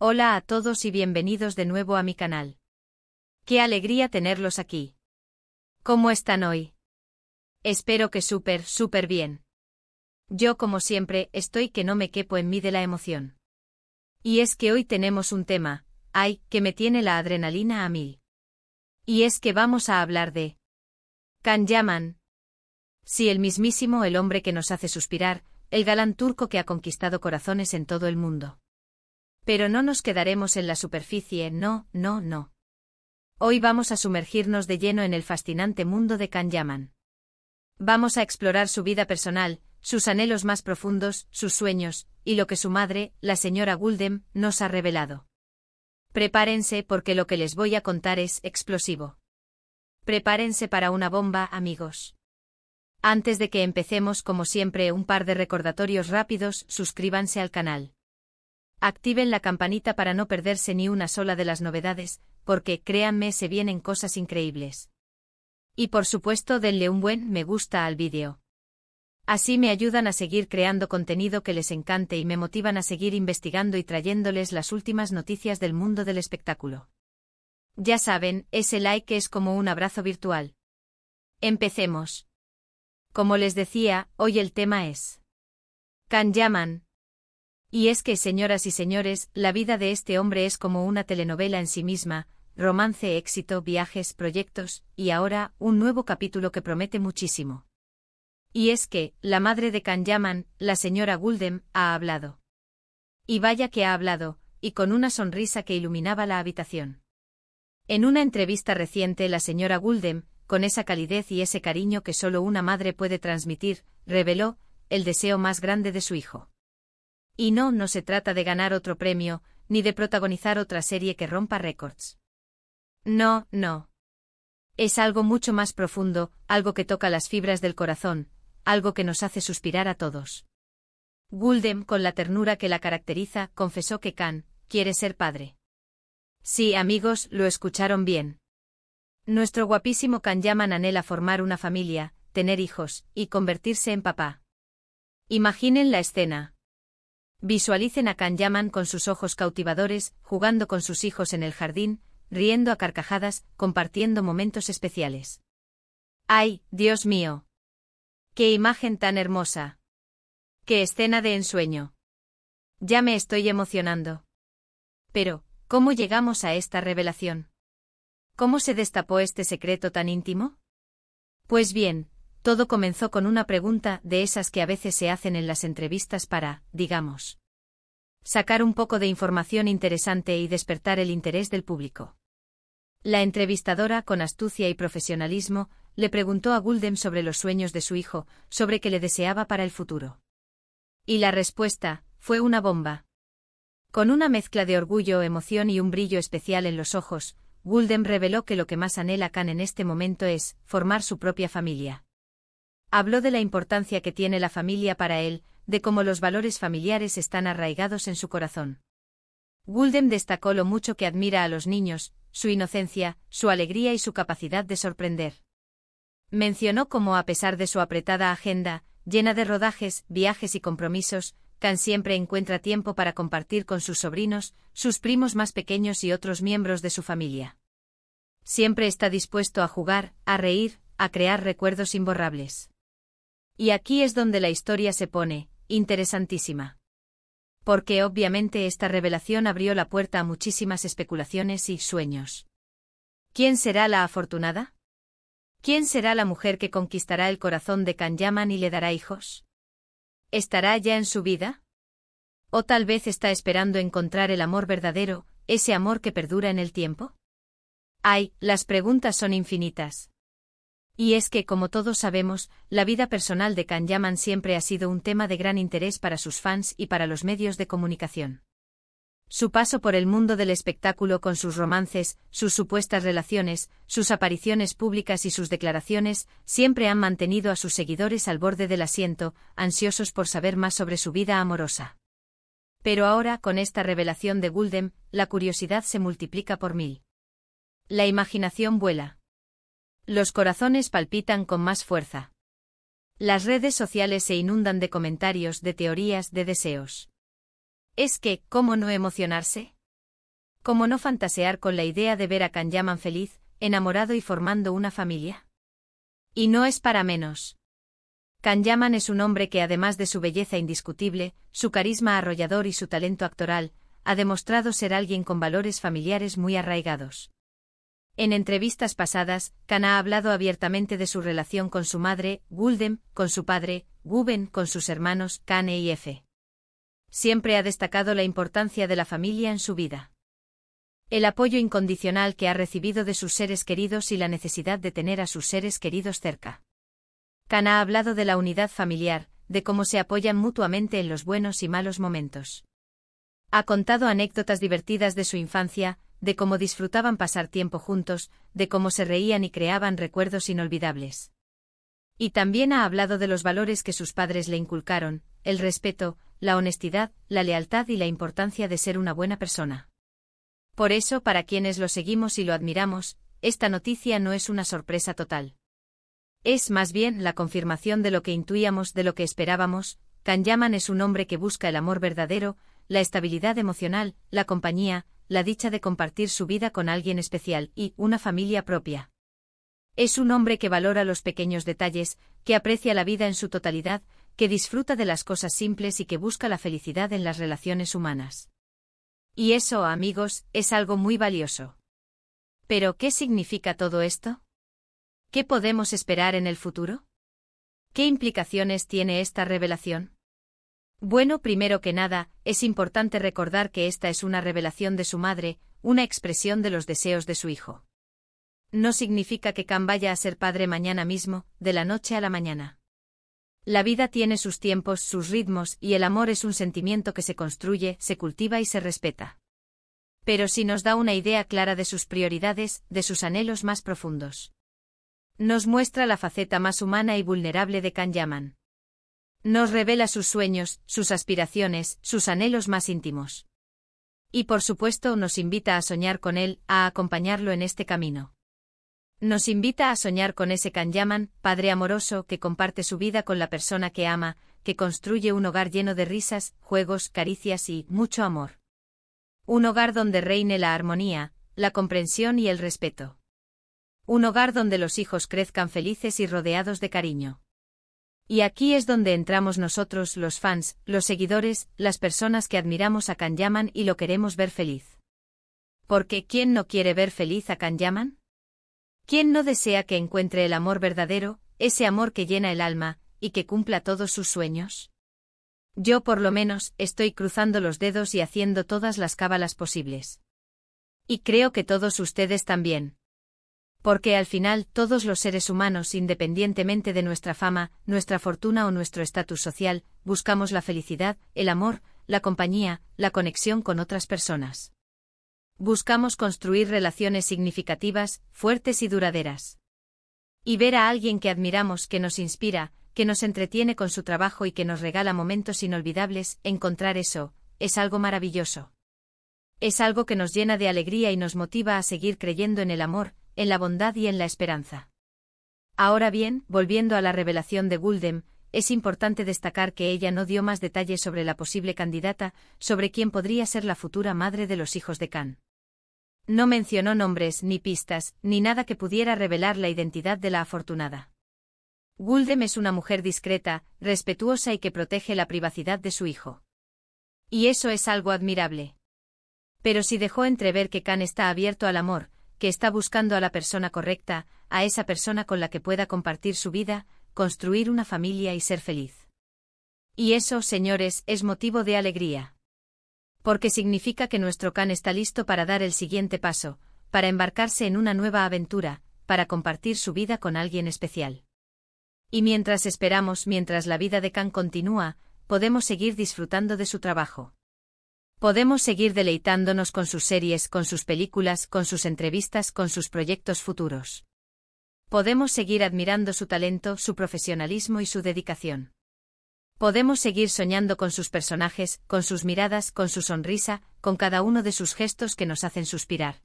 Hola a todos y bienvenidos de nuevo a mi canal. ¡Qué alegría tenerlos aquí! ¿Cómo están hoy? Espero que súper bien. Yo como siempre estoy que no me quepo en mí de la emoción. Y es que hoy tenemos un tema, que me tiene la adrenalina a mil. Y es que vamos a hablar de Can Yaman. Sí, el mismísimo, el hombre que nos hace suspirar, el galán turco que ha conquistado corazones en todo el mundo. Pero no nos quedaremos en la superficie, no. Hoy vamos a sumergirnos de lleno en el fascinante mundo de Can Yaman. Vamos a explorar su vida personal, sus anhelos más profundos, sus sueños, y lo que su madre, la señora Guldem, nos ha revelado. Prepárense porque lo que les voy a contar es explosivo. Prepárense para una bomba, amigos. Antes de que empecemos, como siempre, un par de recordatorios rápidos: suscríbanse al canal. Activen la campanita para no perderse ni una sola de las novedades, porque, créanme, se vienen cosas increíbles. Y por supuesto, denle un buen me gusta al vídeo. Así me ayudan a seguir creando contenido que les encante y me motivan a seguir investigando y trayéndoles las últimas noticias del mundo del espectáculo. Ya saben, ese like es como un abrazo virtual. Empecemos. Como les decía, hoy el tema es Can Yaman. Y es que, señoras y señores, la vida de este hombre es como una telenovela en sí misma: romance, éxito, viajes, proyectos, y ahora, un nuevo capítulo que promete muchísimo. Y es que, la madre de Can Yaman, la señora Guldem, ha hablado. Y vaya que ha hablado, y con una sonrisa que iluminaba la habitación. En una entrevista reciente, la señora Guldem, con esa calidez y ese cariño que solo una madre puede transmitir, reveló el deseo más grande de su hijo. Y no se trata de ganar otro premio, ni de protagonizar otra serie que rompa récords. No. Es algo mucho más profundo, algo que toca las fibras del corazón, algo que nos hace suspirar a todos. Guldem, con la ternura que la caracteriza, confesó que Can quiere ser padre. Sí, amigos, lo escucharon bien. Nuestro guapísimo Can Yaman anhela formar una familia, tener hijos, y convertirse en papá. Imaginen la escena. Visualicen a Can Yaman con sus ojos cautivadores, jugando con sus hijos en el jardín, riendo a carcajadas, compartiendo momentos especiales. ¡Ay, Dios mío! ¡Qué imagen tan hermosa! ¡Qué escena de ensueño! Ya me estoy emocionando. Pero, ¿cómo llegamos a esta revelación? ¿Cómo se destapó este secreto tan íntimo? Pues bien, todo comenzó con una pregunta de esas que a veces se hacen en las entrevistas para, digamos, sacar un poco de información interesante y despertar el interés del público. La entrevistadora, con astucia y profesionalismo, le preguntó a Guldem sobre los sueños de su hijo, sobre qué le deseaba para el futuro. Y la respuesta fue una bomba. Con una mezcla de orgullo, emoción y un brillo especial en los ojos, Guldem reveló que lo que más anhela Can en este momento es formar su propia familia. Habló de la importancia que tiene la familia para él, de cómo los valores familiares están arraigados en su corazón. Guldem destacó lo mucho que admira a los niños, su inocencia, su alegría y su capacidad de sorprender. Mencionó cómo, a pesar de su apretada agenda, llena de rodajes, viajes y compromisos, Can siempre encuentra tiempo para compartir con sus sobrinos, sus primos más pequeños y otros miembros de su familia. Siempre está dispuesto a jugar, a reír, a crear recuerdos imborrables. Y aquí es donde la historia se pone interesantísima. Porque obviamente esta revelación abrió la puerta a muchísimas especulaciones y sueños. ¿Quién será la afortunada? ¿Quién será la mujer que conquistará el corazón de Can Yaman y le dará hijos? ¿Estará ya en su vida? ¿O tal vez está esperando encontrar el amor verdadero, ese amor que perdura en el tiempo? Las preguntas son infinitas. Y es que, como todos sabemos, la vida personal de Can Yaman siempre ha sido un tema de gran interés para sus fans y para los medios de comunicación. Su paso por el mundo del espectáculo, con sus romances, sus supuestas relaciones, sus apariciones públicas y sus declaraciones, siempre han mantenido a sus seguidores al borde del asiento, ansiosos por saber más sobre su vida amorosa. Pero ahora, con esta revelación de Guldem, la curiosidad se multiplica por 1000. La imaginación vuela. Los corazones palpitan con más fuerza. Las redes sociales se inundan de comentarios, de teorías, de deseos. Es que, ¿cómo no emocionarse? ¿Cómo no fantasear con la idea de ver a Can Yaman feliz, enamorado y formando una familia? Y no es para menos. Can Yaman es un hombre que, además de su belleza indiscutible, su carisma arrollador y su talento actoral, ha demostrado ser alguien con valores familiares muy arraigados. En entrevistas pasadas, Can ha hablado abiertamente de su relación con su madre, Guldem, con su padre, Guben, con sus hermanos, Kane y Efe. Siempre ha destacado la importancia de la familia en su vida. El apoyo incondicional que ha recibido de sus seres queridos y la necesidad de tener a sus seres queridos cerca. Can ha hablado de la unidad familiar, de cómo se apoyan mutuamente en los buenos y malos momentos. Ha contado anécdotas divertidas de su infancia, de cómo disfrutaban pasar tiempo juntos, de cómo se reían y creaban recuerdos inolvidables. Y también ha hablado de los valores que sus padres le inculcaron, el respeto, la honestidad, la lealtad y la importancia de ser una buena persona. Por eso, para quienes lo seguimos y lo admiramos, esta noticia no es una sorpresa total. Es más bien la confirmación de lo que intuíamos, de lo que esperábamos. Can Yaman es un hombre que busca el amor verdadero, la estabilidad emocional, la compañía, la dicha de compartir su vida con alguien especial y una familia propia. Es un hombre que valora los pequeños detalles, que aprecia la vida en su totalidad, que disfruta de las cosas simples y que busca la felicidad en las relaciones humanas. Y eso, amigos, es algo muy valioso. ¿Pero qué significa todo esto? ¿Qué podemos esperar en el futuro? ¿Qué implicaciones tiene esta revelación? Bueno, primero que nada, es importante recordar que esta es una revelación de su madre, una expresión de los deseos de su hijo. No significa que Can vaya a ser padre mañana mismo, de la noche a la mañana. La vida tiene sus tiempos, sus ritmos, y el amor es un sentimiento que se construye, se cultiva y se respeta. Pero sí nos da una idea clara de sus prioridades, de sus anhelos más profundos. Nos muestra la faceta más humana y vulnerable de Can Yaman. Nos revela sus sueños, sus aspiraciones, sus anhelos más íntimos. Y por supuesto nos invita a soñar con él, a acompañarlo en este camino. Nos invita a soñar con ese Can Yaman, padre amoroso que comparte su vida con la persona que ama, que construye un hogar lleno de risas, juegos, caricias y mucho amor. Un hogar donde reine la armonía, la comprensión y el respeto. Un hogar donde los hijos crezcan felices y rodeados de cariño. Y aquí es donde entramos nosotros, los fans, los seguidores, las personas que admiramos a Can Yaman y lo queremos ver feliz. Porque ¿quién no quiere ver feliz a Can Yaman? ¿Quién no desea que encuentre el amor verdadero, ese amor que llena el alma, y que cumpla todos sus sueños? Yo por lo menos, estoy cruzando los dedos y haciendo todas las cábalas posibles. Y creo que todos ustedes también. Porque al final, todos los seres humanos, independientemente de nuestra fama, nuestra fortuna o nuestro estatus social, buscamos la felicidad, el amor, la compañía, la conexión con otras personas. Buscamos construir relaciones significativas, fuertes y duraderas. Y ver a alguien que admiramos, que nos inspira, que nos entretiene con su trabajo y que nos regala momentos inolvidables, encontrar eso, es algo maravilloso. Es algo que nos llena de alegría y nos motiva a seguir creyendo en el amor, en la bondad y en la esperanza. Ahora bien, volviendo a la revelación de Guldem, es importante destacar que ella no dio más detalles sobre la posible candidata, sobre quién podría ser la futura madre de los hijos de Can. No mencionó nombres, ni pistas, ni nada que pudiera revelar la identidad de la afortunada. Guldem es una mujer discreta, respetuosa y que protege la privacidad de su hijo. Y eso es algo admirable. Pero sí dejó entrever que Can está abierto al amor, que está buscando a la persona correcta, a esa persona con la que pueda compartir su vida, construir una familia y ser feliz. Y eso, señores, es motivo de alegría. Porque significa que nuestro Can está listo para dar el siguiente paso, para embarcarse en una nueva aventura, para compartir su vida con alguien especial. Y mientras esperamos, mientras la vida de Can continúa, podemos seguir disfrutando de su trabajo. Podemos seguir deleitándonos con sus series, con sus películas, con sus entrevistas, con sus proyectos futuros. Podemos seguir admirando su talento, su profesionalismo y su dedicación. Podemos seguir soñando con sus personajes, con sus miradas, con su sonrisa, con cada uno de sus gestos que nos hacen suspirar.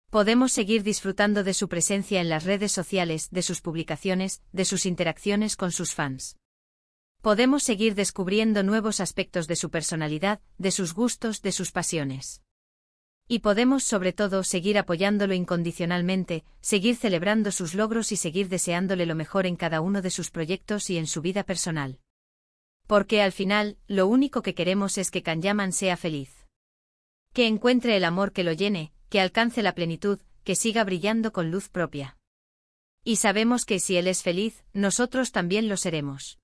Podemos seguir disfrutando de su presencia en las redes sociales, de sus publicaciones, de sus interacciones con sus fans. Podemos seguir descubriendo nuevos aspectos de su personalidad, de sus gustos, de sus pasiones. Y podemos sobre todo seguir apoyándolo incondicionalmente, seguir celebrando sus logros y seguir deseándole lo mejor en cada uno de sus proyectos y en su vida personal. Porque al final, lo único que queremos es que Kanyaman sea feliz. Que encuentre el amor que lo llene, que alcance la plenitud, que siga brillando con luz propia. Y sabemos que si él es feliz, nosotros también lo seremos.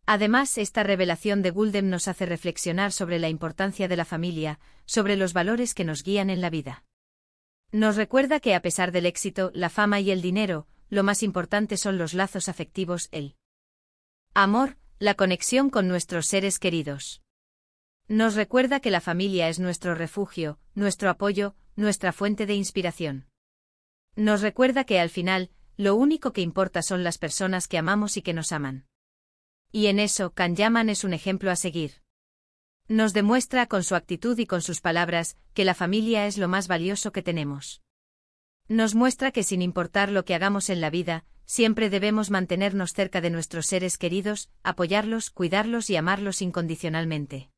Además, esta revelación de Guldem nos hace reflexionar sobre la importancia de la familia, sobre los valores que nos guían en la vida. Nos recuerda que a pesar del éxito, la fama y el dinero, lo más importante son los lazos afectivos, el amor, la conexión con nuestros seres queridos. Nos recuerda que la familia es nuestro refugio, nuestro apoyo, nuestra fuente de inspiración. Nos recuerda que al final, lo único que importa son las personas que amamos y que nos aman. Y en eso, Kanyaman es un ejemplo a seguir. Nos demuestra con su actitud y con sus palabras, que la familia es lo más valioso que tenemos. Nos muestra que sin importar lo que hagamos en la vida, siempre debemos mantenernos cerca de nuestros seres queridos, apoyarlos, cuidarlos y amarlos incondicionalmente.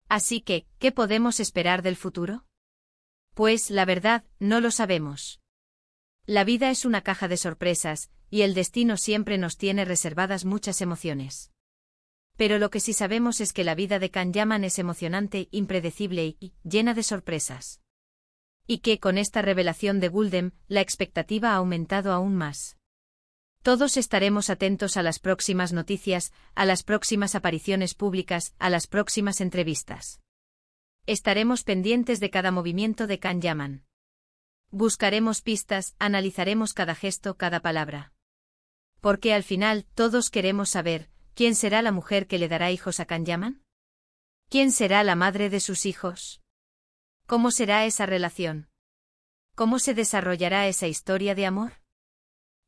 Así que, ¿qué podemos esperar del futuro? Pues, la verdad, no lo sabemos. La vida es una caja de sorpresas, y el destino siempre nos tiene reservadas muchas emociones. Pero lo que sí sabemos es que la vida de Kanyaman es emocionante, impredecible y llena de sorpresas. Y que con esta revelación de Guldem, la expectativa ha aumentado aún más. Todos estaremos atentos a las próximas noticias, a las próximas apariciones públicas, a las próximas entrevistas. Estaremos pendientes de cada movimiento de Kanyaman. Buscaremos pistas, analizaremos cada gesto, cada palabra. Porque al final, todos queremos saber, ¿quién será la mujer que le dará hijos a Kanyaman? ¿Quién será la madre de sus hijos? ¿Cómo será esa relación? ¿Cómo se desarrollará esa historia de amor?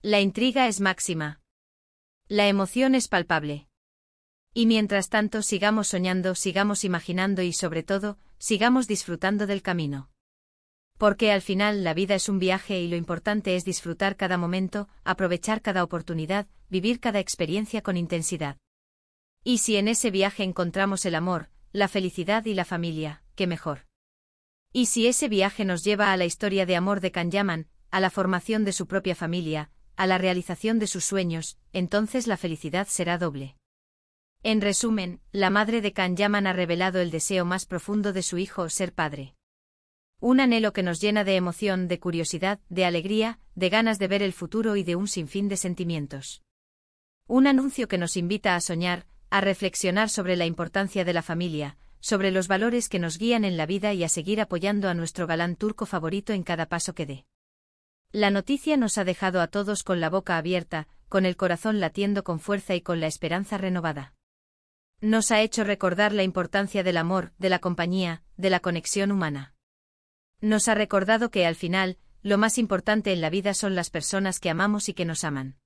La intriga es máxima. La emoción es palpable. Y mientras tanto sigamos soñando, sigamos imaginando y sobre todo, sigamos disfrutando del camino. Porque al final la vida es un viaje y lo importante es disfrutar cada momento, aprovechar cada oportunidad, vivir cada experiencia con intensidad. Y si en ese viaje encontramos el amor, la felicidad y la familia, qué mejor. Y si ese viaje nos lleva a la historia de amor de Kanyaman, a la formación de su propia familia, a la realización de sus sueños, entonces la felicidad será doble. En resumen, la madre de Kanyaman ha revelado el deseo más profundo de su hijo, ser padre. Un anhelo que nos llena de emoción, de curiosidad, de alegría, de ganas de ver el futuro y de un sinfín de sentimientos. Un anuncio que nos invita a soñar, a reflexionar sobre la importancia de la familia, sobre los valores que nos guían en la vida y a seguir apoyando a nuestro galán turco favorito en cada paso que dé. La noticia nos ha dejado a todos con la boca abierta, con el corazón latiendo con fuerza y con la esperanza renovada. Nos ha hecho recordar la importancia del amor, de la compañía, de la conexión humana. Nos ha recordado que al final, lo más importante en la vida son las personas que amamos y que nos aman.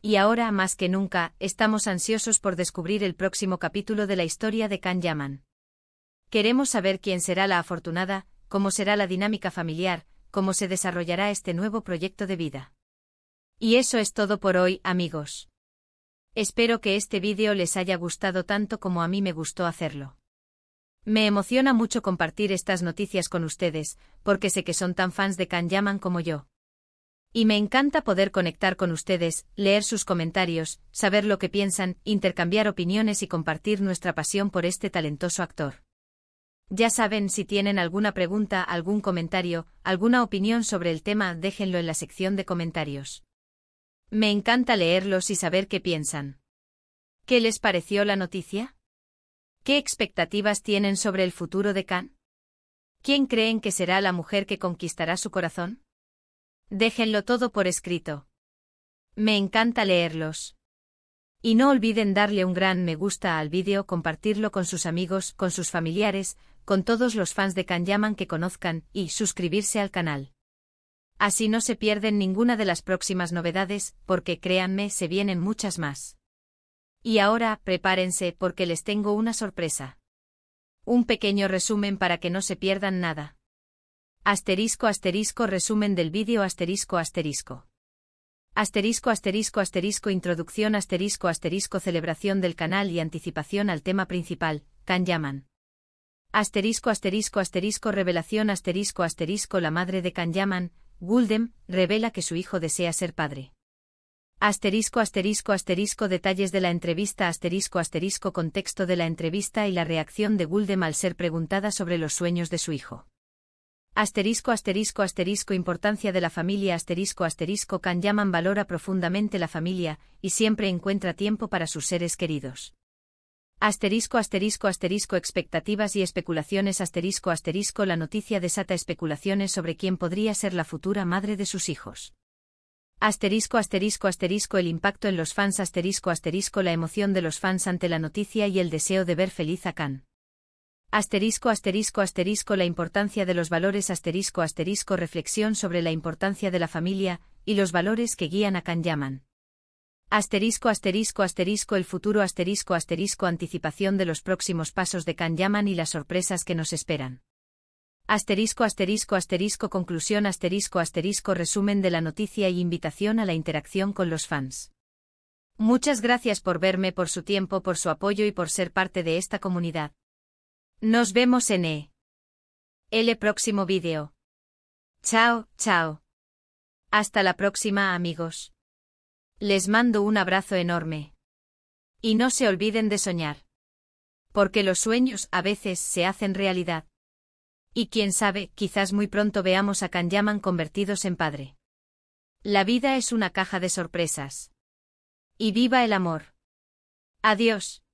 Y ahora, más que nunca, estamos ansiosos por descubrir el próximo capítulo de la historia de Kanyaman. Queremos saber quién será la afortunada, cómo será la dinámica familiar, cómo se desarrollará este nuevo proyecto de vida. Y eso es todo por hoy, amigos. Espero que este vídeo les haya gustado tanto como a mí me gustó hacerlo. Me emociona mucho compartir estas noticias con ustedes, porque sé que son tan fans de Kanyaman como yo. Y me encanta poder conectar con ustedes, leer sus comentarios, saber lo que piensan, intercambiar opiniones y compartir nuestra pasión por este talentoso actor. Ya saben, si tienen alguna pregunta, algún comentario, alguna opinión sobre el tema, déjenlo en la sección de comentarios. Me encanta leerlos y saber qué piensan. ¿Qué les pareció la noticia? ¿Qué expectativas tienen sobre el futuro de Kan? ¿Quién creen que será la mujer que conquistará su corazón? Déjenlo todo por escrito. Me encanta leerlos. Y no olviden darle un gran me gusta al vídeo, compartirlo con sus amigos, con sus familiares, con todos los fans de Kanyaman que conozcan, y suscribirse al canal. Así no se pierden ninguna de las próximas novedades, porque créanme, se vienen muchas más. Y ahora, prepárense porque les tengo una sorpresa. Un pequeño resumen para que no se pierdan nada. Asterisco asterisco resumen del vídeo asterisco asterisco. Asterisco asterisco asterisco introducción asterisco asterisco celebración del canal y anticipación al tema principal, Kanyaman. Revelación la madre de Kanyaman, Guldem, revela que su hijo desea ser padre. Detalles de la entrevista contexto de la entrevista y la reacción de Guldem al ser preguntada sobre los sueños de su hijo. Importancia de la familia Kanyaman valora profundamente la familia, y siempre encuentra tiempo para sus seres queridos. Expectativas y especulaciones La noticia desata especulaciones sobre quién podría ser la futura madre de sus hijos. El impacto en los fans La emoción de los fans ante la noticia y el deseo de ver feliz a Kan. La importancia de los valores reflexión sobre la importancia de la familia, y los valores que guían a Kanyaman. El futuro anticipación de los próximos pasos de Kanyaman y las sorpresas que nos esperan. Conclusión resumen de la noticia y invitación a la interacción con los fans. Muchas gracias por verme, por su tiempo, por su apoyo y por ser parte de esta comunidad. Nos vemos en el próximo vídeo. Chao, chao. Hasta la próxima, amigos. Les mando un abrazo enorme. Y no se olviden de soñar. Porque los sueños a veces se hacen realidad. Y quién sabe, quizás muy pronto veamos a Kanyaman convertidos en padre. La vida es una caja de sorpresas. Y viva el amor. Adiós.